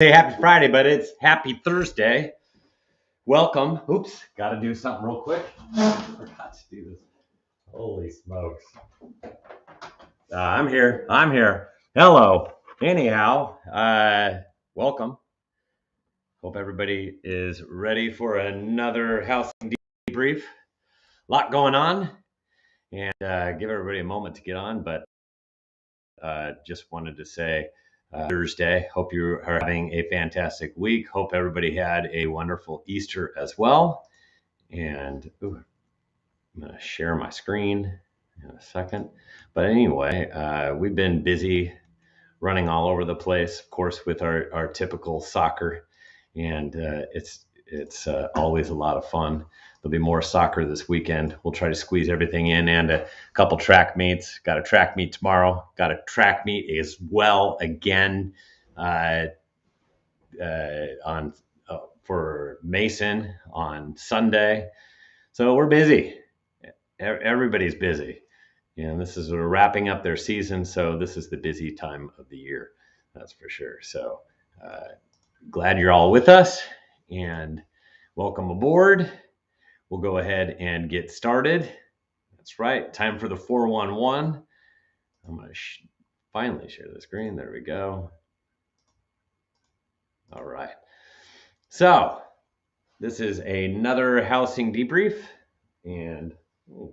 Say happy Friday, but it's happy Thursday. Welcome. Oops, got to do something real quick. Forgot to do this. Holy smokes. I'm here. Hello. Anyhow, welcome. Hope everybody is ready for another housing debrief. A lot going on, and give everybody a moment to get on, but just wanted to say Thursday. Hope you are having a fantastic week. Hope everybody had a wonderful Easter as well. And I'm going to share my screen in a second. But anyway, we've been busy running all over the place, of course, with our typical soccer. And it's always a lot of fun. There'll be more soccer this weekend. We'll try to squeeze everything in, and a couple track meets. Got a track meet tomorrow. Got a track meet as well again on for Mason on Sunday. So we're busy. Everybody's busy. And we're wrapping up their season, so this is the busy time of the year. That's for sure. So glad you're all with us, and welcome aboard. We'll go ahead and get started. That's right. Time for the 411. I'm going to finally share the screen. There we go. All right. So this is another housing debrief, and I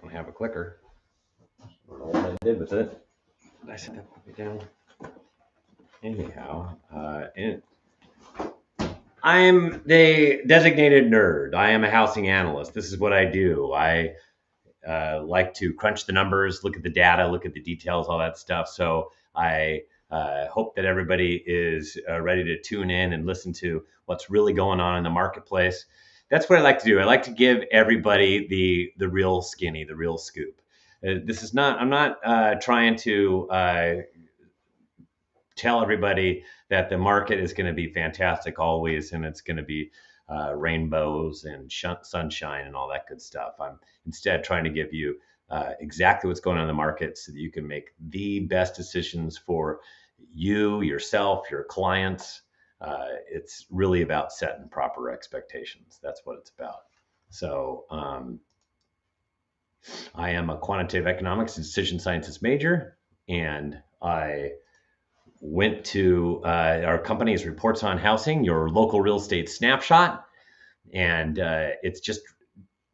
don't have a clicker. I don't know what I did with it. Did I set that puppy down? Anyhow, I am the designated nerd. I am a housing analyst. This is what I do. I like to crunch the numbers, look at the data, look at the details, all that stuff. So I hope that everybody is ready to tune in and listen to what's really going on in the marketplace. That's what I like to do. I like to give everybody the real skinny, the real scoop. I'm not trying to tell everybody that the market is going to be fantastic always and it's going to be rainbows and sunshine and all that good stuff. I'm instead trying to give you exactly what's going on in the market so that you can make the best decisions for you, yourself, your clients. It's really about setting proper expectations. That's what it's about. So I am a quantitative economics and decision sciences major, and I went to our company's Reports on Housing, your local real estate snapshot. And it's just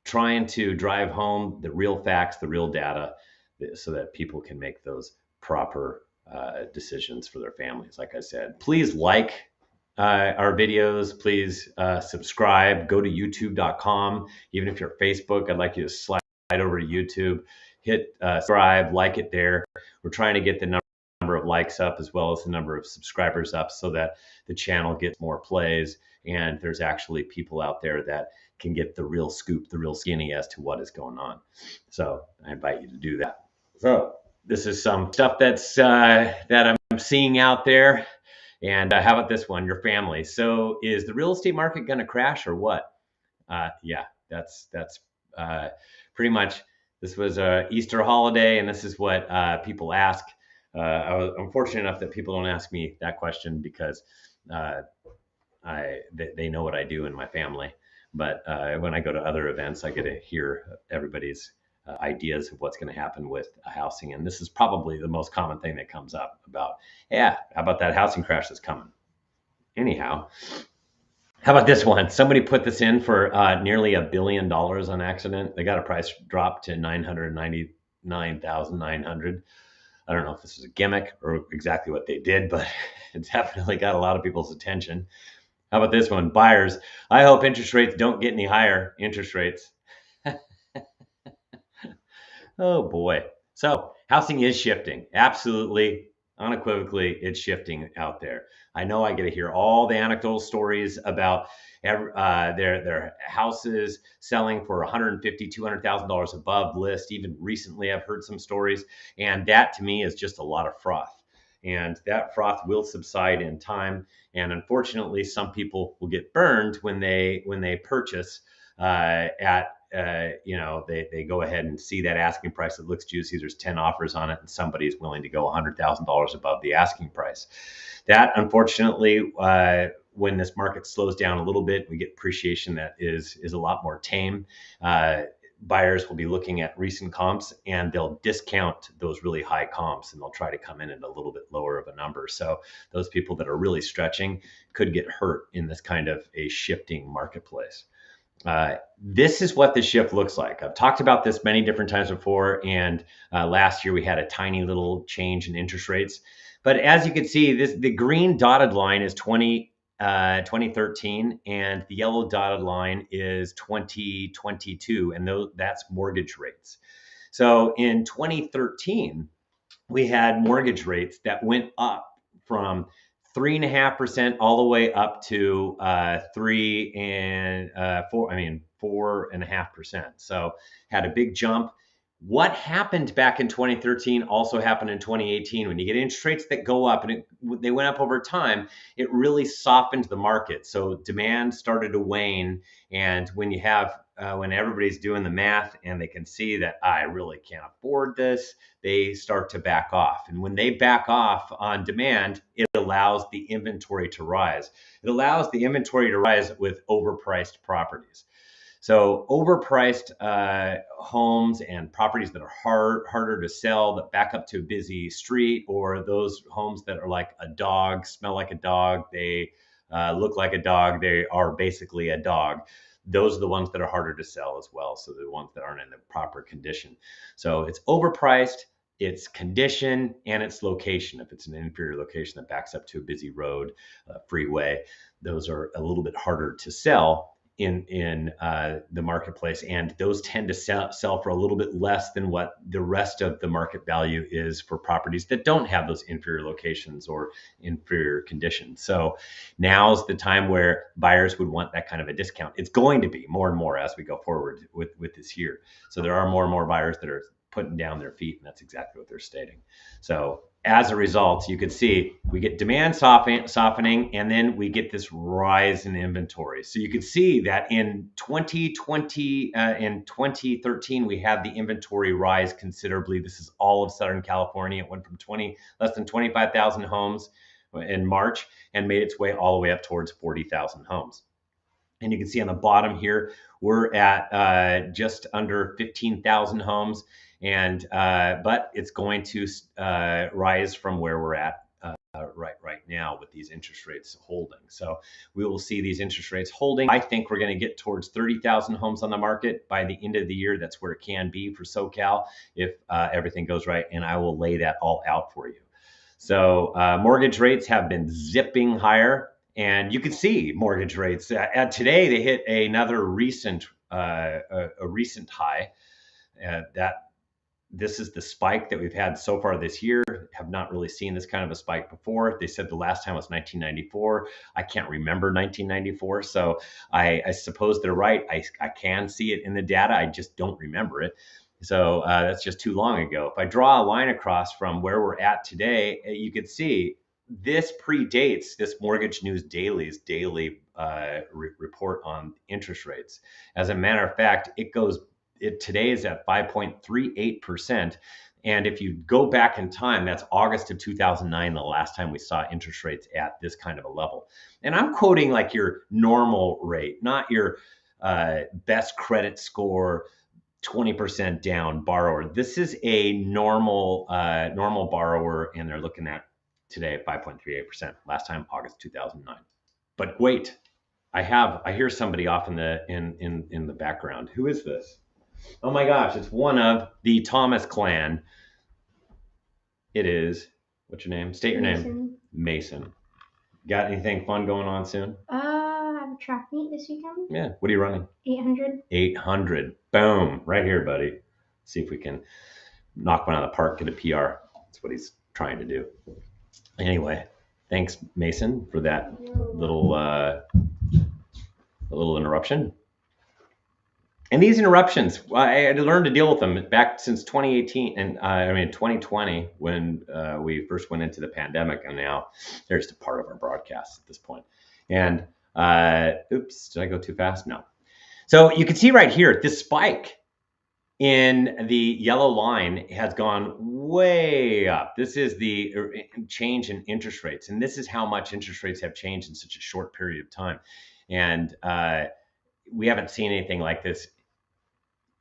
trying to drive home the real facts, the real data, so that people can make those proper decisions for their families. Like I said, please like our videos. Please subscribe. Go to youtube.com. Even if you're Facebook, I'd like you to slide over to YouTube, hit subscribe, like it there. We're trying to get the number of likes up as well as the number of subscribers up so that the channel gets more plays and there's actually people out there that can get the real scoop, the real skinny as to what is going on. So I invite you to do that. So this is some stuff that I'm seeing out there. And how about this one, your family? So is the real estate market going to crash or what? Yeah, that's pretty much. This was a Easter holiday, and this is what people ask. I'm fortunate enough that people don't ask me that question because they know what I do in my family. But when I go to other events, I get to hear everybody's ideas of what's going to happen with housing. And this is probably the most common thing that comes up about, how about that housing crash that's coming? Anyhow, how about this one? Somebody put this in for nearly $1 billion on accident. They got a price drop to $999,900. I don't know if this was a gimmick or exactly what they did, but it definitely got a lot of people's attention. How about this one? Buyers, I hope interest rates don't get any higher. Interest rates. Oh boy. So housing is shifting. Absolutely, unequivocally, it's shifting out there. I know I get to hear all the anecdotal stories about their houses selling for $150,000, $200,000 above list. Even recently, I've heard some stories, and that to me is just a lot of froth. And that froth will subside in time. And unfortunately, some people will get burned when they purchase at they go ahead and see that asking price that looks juicy. There's 10 offers on it, and somebody's willing to go $100,000 above the asking price. That, unfortunately, when this market slows down a little bit, we get appreciation that is a lot more tame. Buyers will be looking at recent comps, and they'll discount those really high comps, and they'll try to come in at a little bit lower of a number. So those people that are really stretching could get hurt in this kind of a shifting marketplace. This is what the shift looks like. I've talked about this many different times before, and last year we had a tiny little change in interest rates. But as you can see, the green dotted line is 2013, and the yellow dotted line is 2022, and that's mortgage rates. So in 2013, we had mortgage rates that went up from 3.5% all the way up to 4.5%. So had a big jump. What happened back in 2013 also happened in 2018. When you get interest rates that go up, and they went up over time, it really softened the market. So demand started to wane. And when you have, when everybody's doing the math and they can see that I really can't afford this, they start to back off. And when they back off on demand, it allows the inventory to rise. It allows the inventory to rise with overpriced properties. So overpriced homes and properties that are harder to sell, that back up to a busy street, or those homes that are like a dog, smell like a dog, they look like a dog, they are basically a dog. Those are the ones that are harder to sell as well. So the ones that aren't in the proper condition. So it's overpriced, it's condition, and its location. If it's an inferior location that backs up to a busy road, freeway, those are a little bit harder to sell in the marketplace, and those tend to sell for a little bit less than what the rest of the market value is for properties that don't have those inferior locations or inferior conditions. So now's the time where buyers would want that kind of a discount. It's going to be more and more as we go forward with this year. So there are more and more buyers that are putting down their feet, and that's exactly what they're stating. So as a result, you can see we get demand softening, and then we get this rise in inventory. So you can see that in 2020, in 2013, we had the inventory rise considerably. This is all of Southern California. It went from less than 25,000 homes in March and made its way all the way up towards 40,000 homes. And you can see on the bottom here, we're at just under 15,000 homes. And but it's going to rise from where we're at right now with these interest rates holding. So we will see these interest rates holding. I think we're going to get towards 30,000 homes on the market by the end of the year. That's where it can be for SoCal if everything goes right. And I will lay that all out for you. So mortgage rates have been zipping higher. And you can see mortgage rates. Today, they hit another recent high. This is the spike that we've had so far this year. Have not really seen this kind of a spike before. They said the last time was 1994. I can't remember 1994, so I suppose they're right. I can see it in the data. I just don't remember it. So that's just too long ago. If I draw a line across from where we're at today, you can see this predates this Mortgage News Daily's daily report on interest rates. As a matter of fact, today is at 5.38%. And if you go back in time, that's August of 2009, the last time we saw interest rates at this kind of a level. And I'm quoting like your normal rate, not your best credit score, 20% down borrower. This is a normal borrower, and they're looking at today at 5.38%. Last time, August 2009. But wait, I hear somebody off in the background. Who is this? Oh my gosh, it's one of the Thomas clan. It is, what's your name? State your name. Mason. Got anything fun going on soon? I have a track meet this weekend. Yeah, what are you running? 800. 800. Boom, right here, buddy. See if we can knock one out of the park, get a PR. That's what he's trying to do. Anyway, thanks, Mason, for that little interruption. And these interruptions, I had to learn to deal with them back since 2018 and 2020 when we first went into the pandemic, and now they're just a part of our broadcast at this point. And oops, did I go too fast? No. So you can see right here, this spike in the yellow line has gone way up. This is the change in interest rates. And this is how much interest rates have changed in such a short period of time. And we haven't seen anything like this,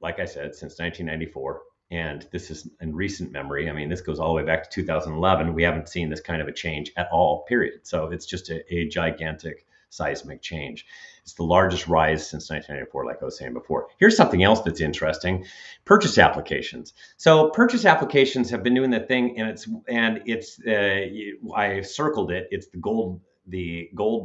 like I said, since 1994. And this is in recent memory. I mean, this goes all the way back to 2011. We haven't seen this kind of a change at all, period. So it's just a gigantic seismic change. It's the largest rise since 1994, like I was saying before. Here's something else that's interesting: purchase applications. So purchase applications have been doing the thing, and it's I circled it. It's the gold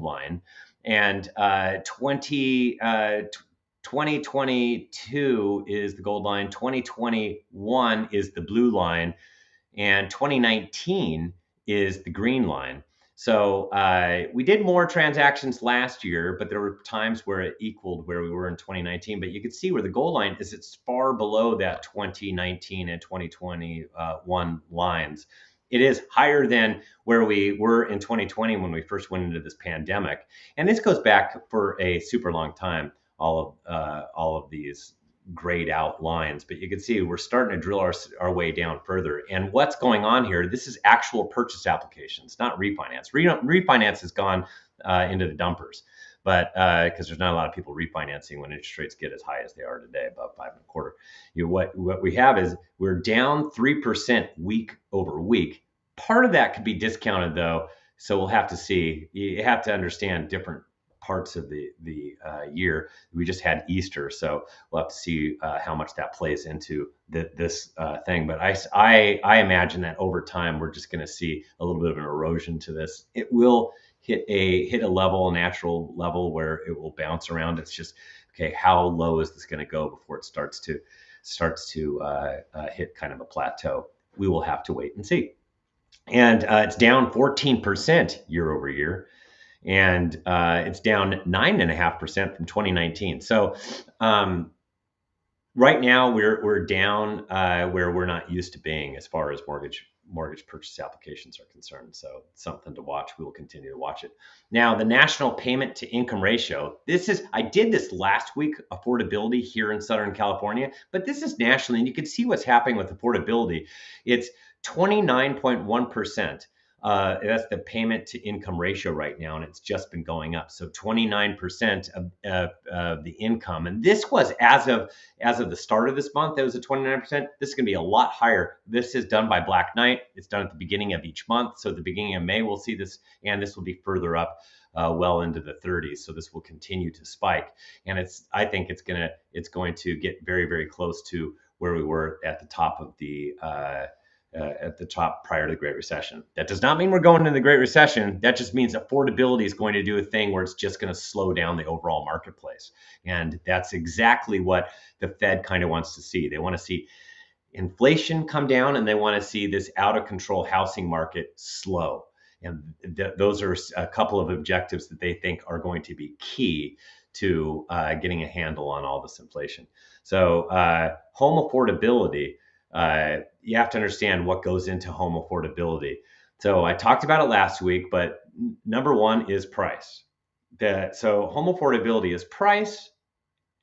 line, and 2022 is the gold line, 2021 is the blue line, and 2019 is the green line. So we did more transactions last year, but there were times where it equaled where we were in 2019. But you can see where the gold line is, it's far below that 2019 and 2021 lines. It is higher than where we were in 2020 when we first went into this pandemic. And this goes back for a super long time, all of these grayed out lines, but you can see we're starting to drill our way down further. And what's going on here, this is actual purchase applications, not refinance. Refinance has gone into the dumpers, but because there's not a lot of people refinancing when interest rates get as high as they are today, above 5.25. What we have is we're down 3% week over week. Part of that could be discounted though, so we'll have to see. You have to understand different parts of the year. We just had Easter, so we'll have to see how much that plays into this thing. But I imagine that over time we're just going to see a little bit of an erosion to this. It will hit a level, a natural level, where it will bounce around. It's just, okay, how low is this going to go before it starts to hit kind of a plateau? We will have to wait and see. And it's down 14% year over year. And it's down 9.5% from 2019. So right now we're down where we're not used to being as far as mortgage purchase applications are concerned. So something to watch. We will continue to watch it. Now, the national payment to income ratio. I did this last week, affordability here in Southern California, but this is nationally, and you can see what's happening with affordability. It's 29.1%. That's the payment to income ratio right now, and it's just been going up. So 29% of the income, and this was as of the start of this month, it was at 29%. This is going to be a lot higher. This is done by Black Knight. It's done at the beginning of each month. So at the beginning of May, we'll see this, and this will be further up well into the 30s. So this will continue to spike, and I think it's going to get very, very close to where we were at the top of at the top prior to the Great Recession. That does not mean we're going into the Great Recession. That just means affordability is going to do a thing where it's just going to slow down the overall marketplace. And that's exactly what the Fed kind of wants to see. They want to see inflation come down, and they want to see this out of control housing market slow. And those are a couple of objectives that they think are going to be key to getting a handle on all this inflation. So home affordability, you have to understand what goes into home affordability. So I talked about it last week, but number one is price. So home affordability is price,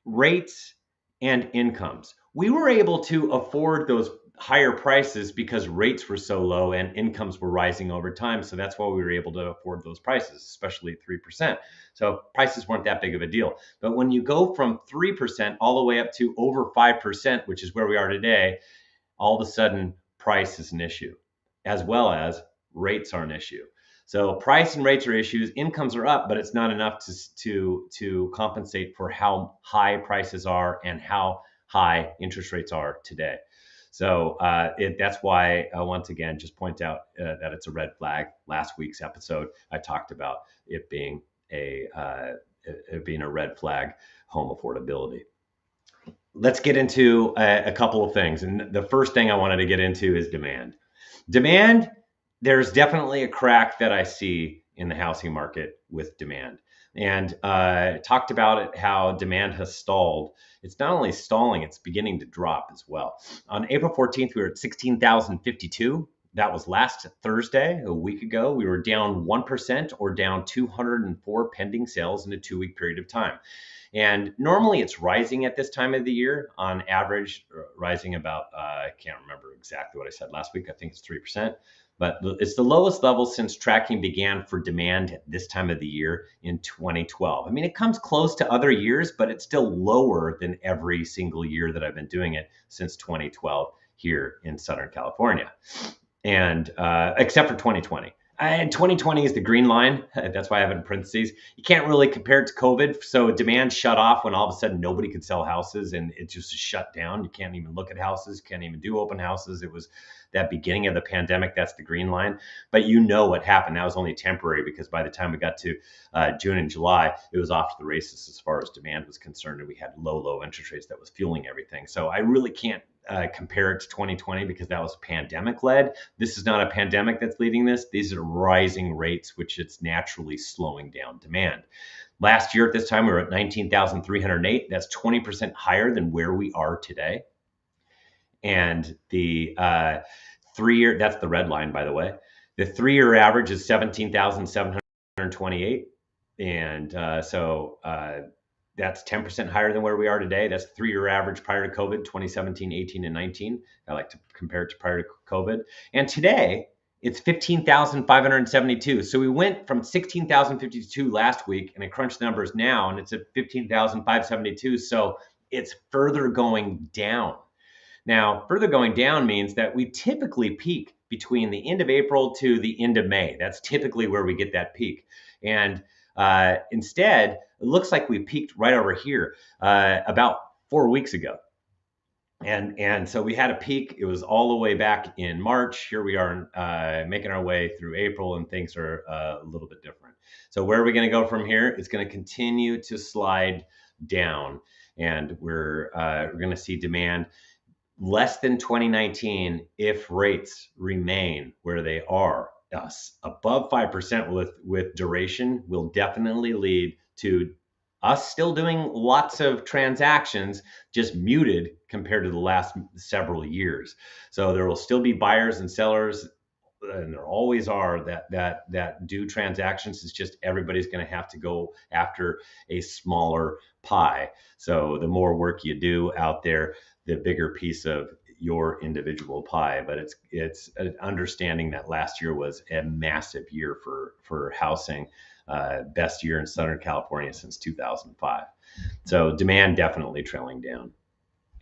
rates, and incomes. We were able to afford those higher prices because rates were so low and incomes were rising over time. So that's why we were able to afford those prices, especially 3%. So prices weren't that big of a deal. But when you go from 3% all the way up to over 5%, which is where we are today, all of a sudden price is an issue, as well as rates are an issue. So price and rates are issues. Incomes are up, but it's not enough to compensate for how high prices are and how high interest rates are today. So that's why I once again just point out that it's a red flag. Last week's episode, I talked about it being a red flag, home affordability. Let's get into a couple of things. And the first thing I wanted to get into is demand. Demand, there's definitely a crack that I see in the housing market with demand. And talked about it, how demand has stalled. It's not only stalling, it's beginning to drop as well. On April 14th, we were at 16,052. that was last Thursday, a week ago. We were down 1% or down 204 pending sales in a 2-week period of time. And normally it's rising at this time of the year, on average, rising about, I can't remember exactly what I said last week. I think it's 3%, but it's the lowest level since tracking began for demand at this time of the year in 2012. I mean, it comes close to other years, but it's still lower than every single year that I've been doing it since 2012 here in Southern California. And except for 2020. And 2020 is the green line. That's why I have it in parentheses. You can't really compare it to COVID. So demand shut off when all of a sudden nobody could sell houses and it just shut down. You can't even look at houses, can't even do open houses. It was that beginning of the pandemic. That's the green line. But you know what happened. That was only temporary, because by the time we got to June and July, it was off to the races as far as demand was concerned. And we had low interest rates that was fueling everything. So I really can't compare it to 2020 because that was pandemic led. This is not a pandemic that's leading this. These are rising rates, which it's naturally slowing down demand. Last year at this time, we were at 19,308. That's 20% higher than where we are today. And the 3-year, that's the red line, by the way. The 3-year average is 17,728. And that's 10% higher than where we are today. That's the 3-year average prior to COVID, 2017, 18, and 19. I like to compare it to prior to COVID. And today, it's 15,572. So we went from 16,052 last week, and I crunched the numbers now, and it's at 15,572. So it's further going down. Now, further going down means that we typically peak between the end of April to the end of May. That's typically where we get that peak. And instead, it looks like we peaked right over here about 4 weeks ago. And so we had a peak. It was all the way back in March. Here we are making our way through April, and things are a little bit different. So where are we going to go from here? It's going to continue to slide down, and we're going to see demand less than 2019 if rates remain where they are. Us above 5% with duration will definitely lead to us still doing lots of transactions, just muted compared to the last several years. So there will still be buyers and sellers, and there always are, that do transactions. It's just everybody's going to have to go after a smaller pie. So the more work you do out there, the bigger piece of your individual pie. But it's understanding that last year was a massive year for housing, best year in Southern California since 2005. So demand definitely trailing down.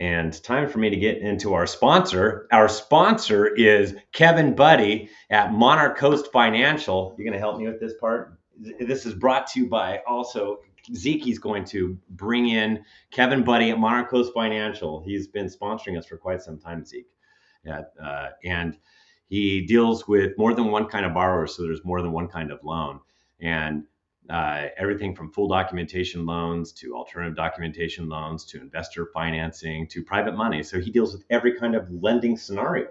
And time for me to get into our sponsor. Our sponsor is Kevin Buddy at Monarch Coast Financial. You're going to help me with this part? This is brought to you by also Zeke. He's going to bring in Kevin Buddy at Monarch Coast Financial. He's been sponsoring us for quite some time, Zeke. And he deals with more than one kind of borrower, so there's more than one kind of loan. And everything from full documentation loans to alternative documentation loans to investor financing to private money. So he deals with every kind of lending scenario.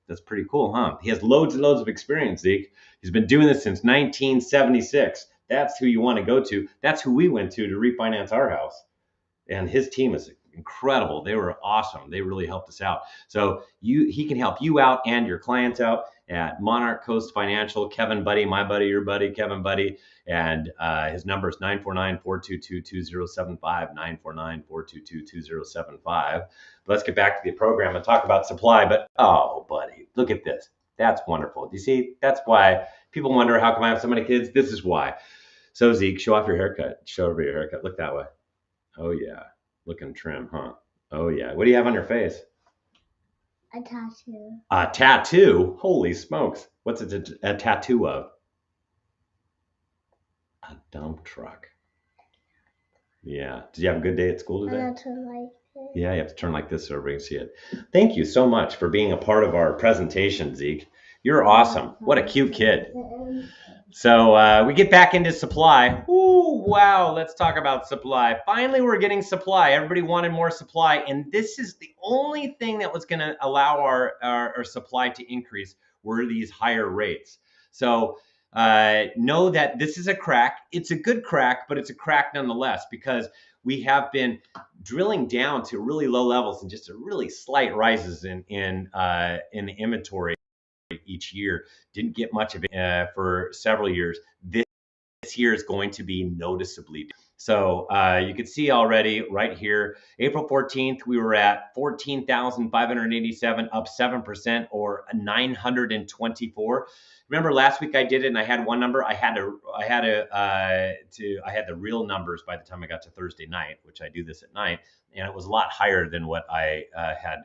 That's pretty cool, huh? He has loads and loads of experience, Zeke. He's been doing this since 1976. That's who you want to go to. That's who we went to refinance our house. And his team is incredible. They were awesome. They really helped us out. So he can help you out and your clients out at Monarch Coast Financial. Kevin Buddy, my buddy, your buddy, Kevin Buddy. And his number is 949-422-2075, 949-422-2075. But let's get back to the program and talk about supply. But, oh, buddy, look at this. That's wonderful. You see, that's why people wonder, how come I have so many kids? This is why. So, Zeke, show off your haircut. Show over your haircut. Look that way. Oh, yeah. Looking trim, huh? Oh, yeah. What do you have on your face? A tattoo. A tattoo? Holy smokes. What's it a tattoo of? A dump truck. Yeah. Did you have a good day at school today? I have to like it. Yeah, you have to turn like this so everybody can see it. Thank you so much for being a part of our presentation, Zeke. You're awesome. What a cute kid. So we get back into supply. Ooh, wow. Let's talk about supply. Finally, we're getting supply. Everybody wanted more supply. And this is the only thing that was going to allow our supply to increase were these higher rates. So know that this is a crack. It's a good crack, but it's a crack nonetheless, because we have been drilling down to really low levels and just a really slight rises in the inventory. each year. Didn't get much of it for several years. This year is going to be noticeably different. So you can see already right here, April 14th, we were at 14,587, up 7%, or 924. Remember last week I did it and I had one number. I had the real numbers by the time I got to Thursday night, which I do this at night, and it was a lot higher than what I had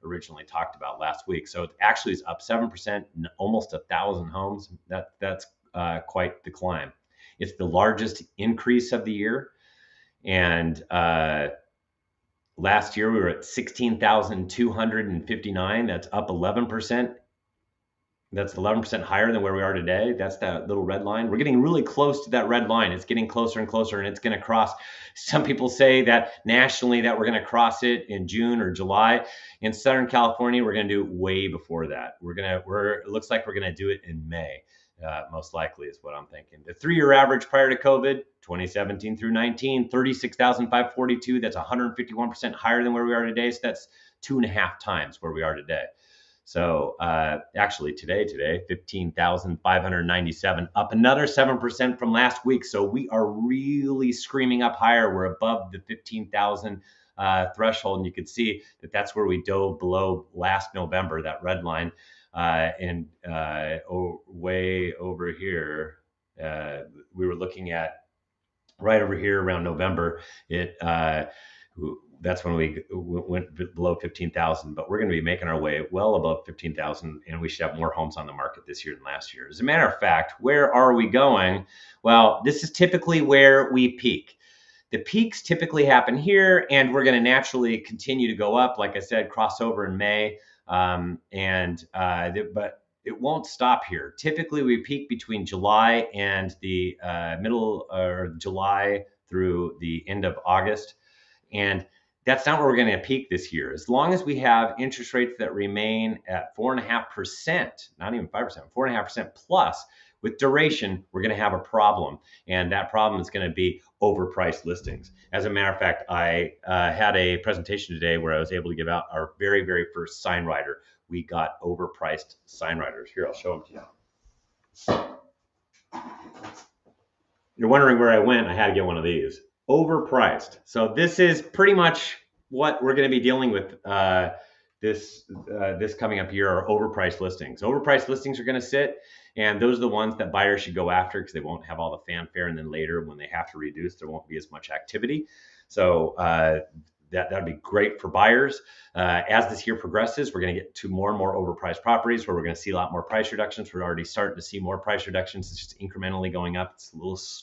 originally talked about last week. So it actually is up 7%, almost 1,000 homes. That's quite the climb. It's the largest increase of the year. And last year we were at 16,259. That's up 11%. That's 11% higher than where we are today. That's that little red line. We're getting really close to that red line. It's getting closer and closer, and it's going to cross. Some people say that nationally that we're going to cross it in June or July. In Southern California, we're going to do it way before that. It looks like we're going to do it in May. Most likely is what I'm thinking. The 3-year average prior to COVID, 2017 through 19, 36,542. That's 151% higher than where we are today. So that's 2.5 times where we are today. So actually today, 15,597, up another 7% from last week. So we are really screaming up higher. We're above the 15,000 threshold. And you can see that that's where we dove below last November, that red line. Way over here, we were looking at right over here around November. That's when we went below 15,000, but we're going to be making our way well above 15,000, and we should have more homes on the market this year than last year. As a matter of fact, where are we going? Well, this is typically where we peak. The peaks typically happen here, and we're going to naturally continue to go up. Like I said, crossover in May, but it won't stop here. Typically, we peak between July and the middle, or July through the end of August, and that's not where we're going to peak this year. As long as we have interest rates that remain at 4.5%, not even 5%, 4.5% plus with duration, we're going to have a problem. And that problem is going to be overpriced listings. As a matter of fact, I had a presentation today where I was able to give out our very, very first sign writer. We got overpriced sign writers. Here, I'll show them to you. You're wondering where I went. I had to get one of these. Overpriced. So this is pretty much what we're going to be dealing with this coming up year, are overpriced listings. Overpriced listings are going to sit, and those are the ones that buyers should go after because they won't have all the fanfare, and then later when they have to reduce, there won't be as much activity. So that'd be great for buyers. As this year progresses, we're going to get to more and more overpriced properties where we're going to see a lot more price reductions. We're already starting to see more price reductions. It's just incrementally going up. It's a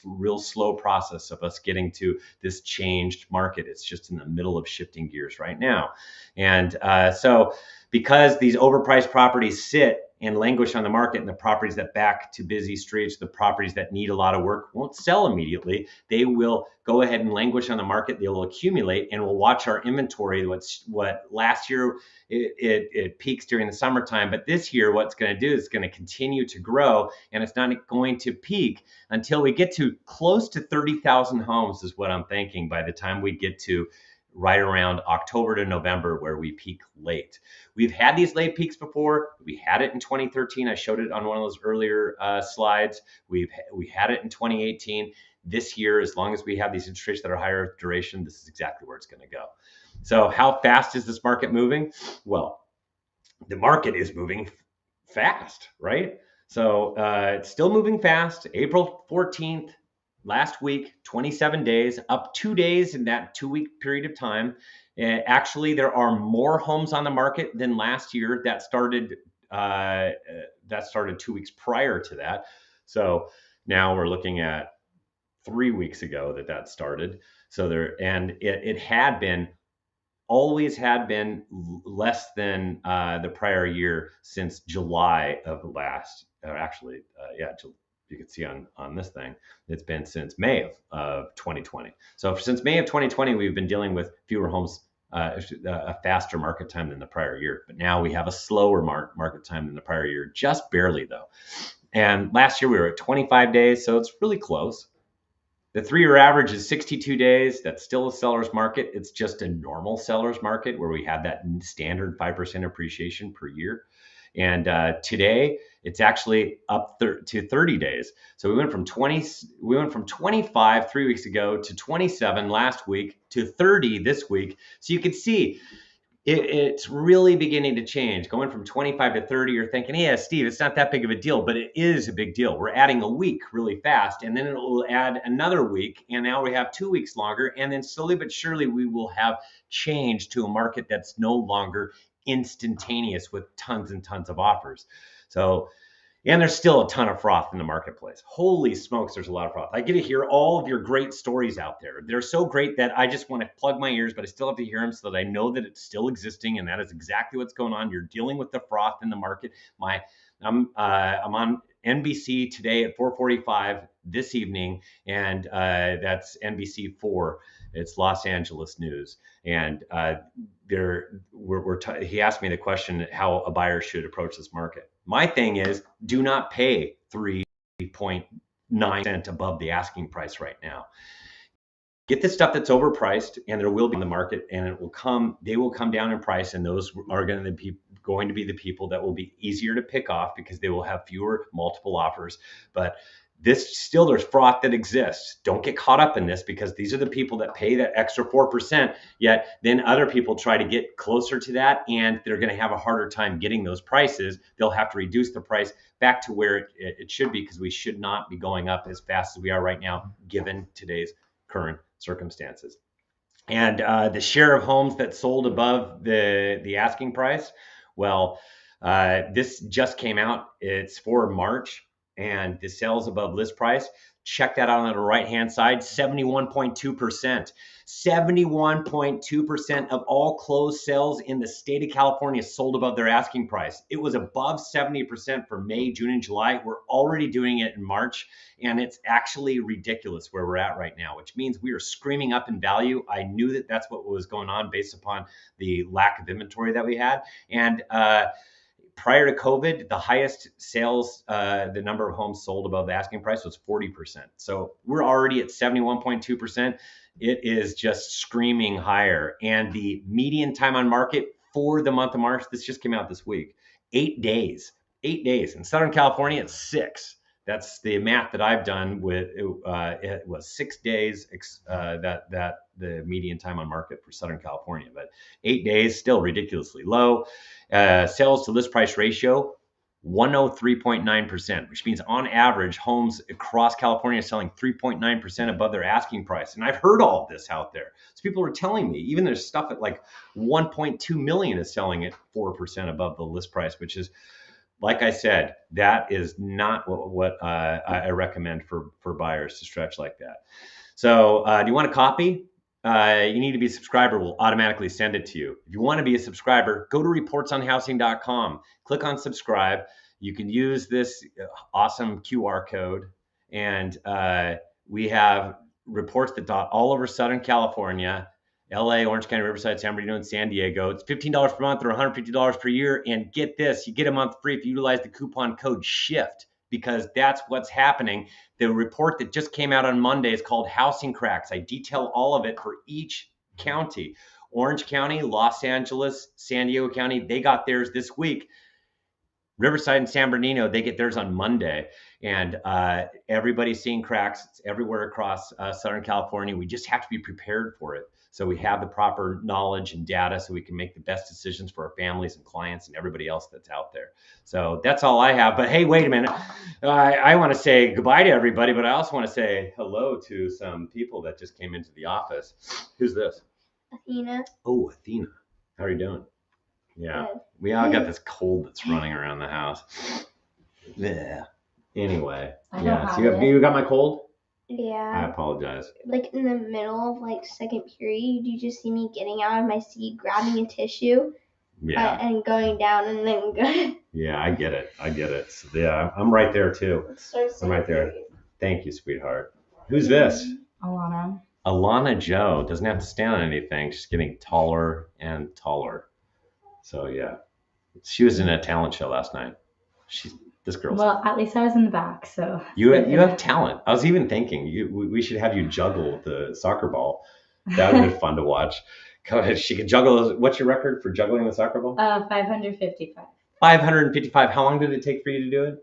real slow process of us getting to this changed market. It's just in the middle of shifting gears right now. And so because these overpriced properties sit and languish on the market, and the properties that back to busy streets, the properties that need a lot of work, won't sell immediately. They will go ahead and languish on the market. They will accumulate, and we'll watch our inventory. What last year it peaks during the summertime, but this year what's going to do is going to continue to grow, and it's not going to peak until we get to close to 30,000 homes is what I'm thinking by the time we get to right around October to November, where we peak late. We've had these late peaks before. We had it in 2013. I showed it on one of those earlier slides. We had it in 2018. This year, as long as we have these interest rates that are higher duration, this is exactly where it's going to go. So how fast is this market moving? Well, the market is moving fast, right? So it's still moving fast. April 14th, last week, 27 days, up 2 days in that 2-week period of time. Actually, there are more homes on the market than last year. That started 2 weeks prior to that. So now we're looking at 3 weeks ago that started. So it had been, always had been less than the prior year since July of last, or actually, you can see on this thing, it's been since May of 2020. So since May of 2020, we've been dealing with fewer homes, a faster market time than the prior year. But now we have a slower market time than the prior year, just barely though. And last year we were at 25 days, so it's really close. The 3-year average is 62 days. That's still a seller's market. It's just a normal seller's market where we have that standard 5% appreciation per year. And today it's actually up to 30 days. So we went from 25 3 weeks ago to 27 last week to 30 this week. So you can see it's really beginning to change. Going from 25 to 30, you're thinking, yeah, Steve, it's not that big of a deal, but it is a big deal. We're adding a week really fast, and then it will add another week, and now we have 2 weeks longer, and then slowly but surely we will have change to a market that's no longer instantaneous with tons and tons of offers. So, and there's still a ton of froth in the marketplace. Holy smokes, there's a lot of froth. I get to hear all of your great stories out there. They're so great that I just want to plug my ears, but I still have to hear them so that I know that it's still existing, and that is exactly what's going on. You're dealing with the froth in the market. I'm on NBC today at 4:45 this evening, and that's NBC4. It's Los Angeles news, and he asked me the question how a buyer should approach this market. My thing is, do not pay 3.9% above the asking price right now. Get the stuff that's overpriced, and there will be in the market, and they will come down in price, and those are going to be the people that will be easier to pick off because they will have fewer multiple offers. But there's froth that exists. Don't get caught up in this, because these are the people that pay that extra 4%, yet then other people try to get closer to that, and they're going to have a harder time getting those prices. They'll have to reduce the price back to where it should be, because we should not be going up as fast as we are right now, given today's current circumstances. And the share of homes that sold above the asking price, well, this just came out. It's for March, and the sales above list price, check that out on the right-hand side, 71.2%. 71.2% of all closed sales in the state of California sold above their asking price. It was above 70% for May, June, and July. We're already doing it in March, and it's actually ridiculous where we're at right now, which means we are screaming up in value. I knew that that's what was going on based upon the lack of inventory that we had. And prior to COVID, the highest sales, the number of homes sold above the asking price was 40%. So we're already at 71.2%. It is just screaming higher. And the median time on market for the month of March, this just came out this week, 8 days. 8 days. In Southern California, it's 6. That's the math that I've done with it was 6 days that the median time on market for Southern California, but 8 days still ridiculously low. Sales to list price ratio 103.9%, which means on average homes across California are selling 3.9% above their asking price. And I've heard all of this out there. So people are telling me even there's stuff at like 1.2 million is selling at 4% above the list price, which is, like I said, that is not what I recommend for buyers to stretch like that. So do you want a copy? You need to be a subscriber. We'll automatically send it to you. If you want to be a subscriber, go to reportsonhousing.com. Click on subscribe. You can use this awesome QR code. And we have reports that dot all over Southern California, LA, Orange County, Riverside, San Bernardino, and San Diego. It's $15 per month or $150 per year. And get this, you get a month free if you utilize the coupon code SHIFT, because that's what's happening. The report that just came out on Monday is called Housing Cracks. I detail all of it for each county. Orange County, Los Angeles, San Diego County, they got theirs this week. Riverside and San Bernardino, they get theirs on Monday. And everybody's seeing cracks. It's everywhere across Southern California. We just have to be prepared for it. So we have the proper knowledge and data so we can make the best decisions for our families and clients and everybody else that's out there. So that's all I have. But hey, wait a minute. I want to say goodbye to everybody, but I also want to say hello to some people that just came into the office. Who's this? Athena. Oh, Athena. How are you doing? Yeah, we all got this cold that's running around the house. Yeah. Anyway, yeah. So you got my cold? Yeah. I apologize. Like in the middle of like second period, you just see me getting out of my seat, grabbing a tissue, and going down, and then go. Yeah, I get it. So, yeah, I'm right there too. I'm right there. Thank you, sweetheart. Who's this? Alana Joe doesn't have to stand on anything. She's getting taller and taller. So yeah, she was in a talent show last night. This girl. Well, at least I was in the back, so. You have talent. I was even thinking we should have you juggle the soccer ball. That would be fun to watch. Go ahead. She could juggle. What's your record for juggling the soccer ball? 555. 555. How long did it take for you to do it?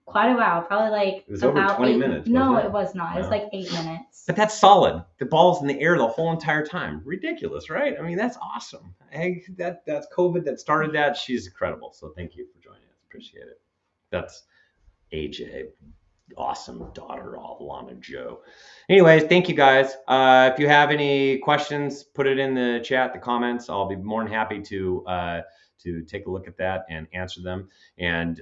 Quite a while, probably like it was over 20 minutes. No, it was not. No. It was like 8 minutes. But that's solid. The ball's in the air the whole entire time. Ridiculous, right? I mean, that's awesome. Hey, that's COVID that started that. She's incredible. So thank you for joining us. Appreciate it. That's AJ. Awesome daughter, Alana Joe. Anyways, thank you guys. If you have any questions, put it in the chat, the comments. I'll be more than happy to take a look at that and answer them. And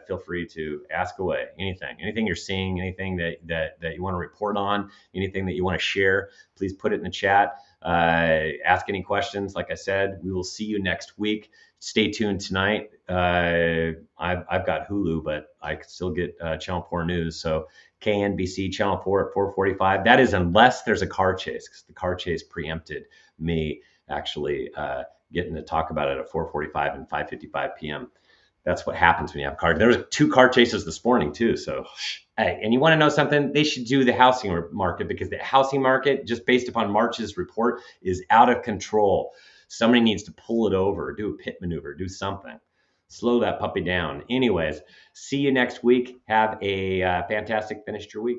feel free to ask away anything you're seeing, anything that you want to report on, anything that you want to share. Please put it in the chat. Ask any questions. Like I said, we will see you next week. Stay tuned tonight. I've got Hulu, but I can still get Channel 4 News. So KNBC Channel 4 at 4:45. That is unless there's a car chase, because the car chase preempted me actually getting to talk about it at 4:45 and 5:55 p.m. That's what happens when you have cars. There was 2 car chases this morning too. So, hey, and you want to know something? They should do the housing market, because the housing market, just based upon March's report, is out of control. Somebody needs to pull it over, do a pit maneuver, do something. Slow that puppy down. Anyways, see you next week. Have a fantastic finish to your week.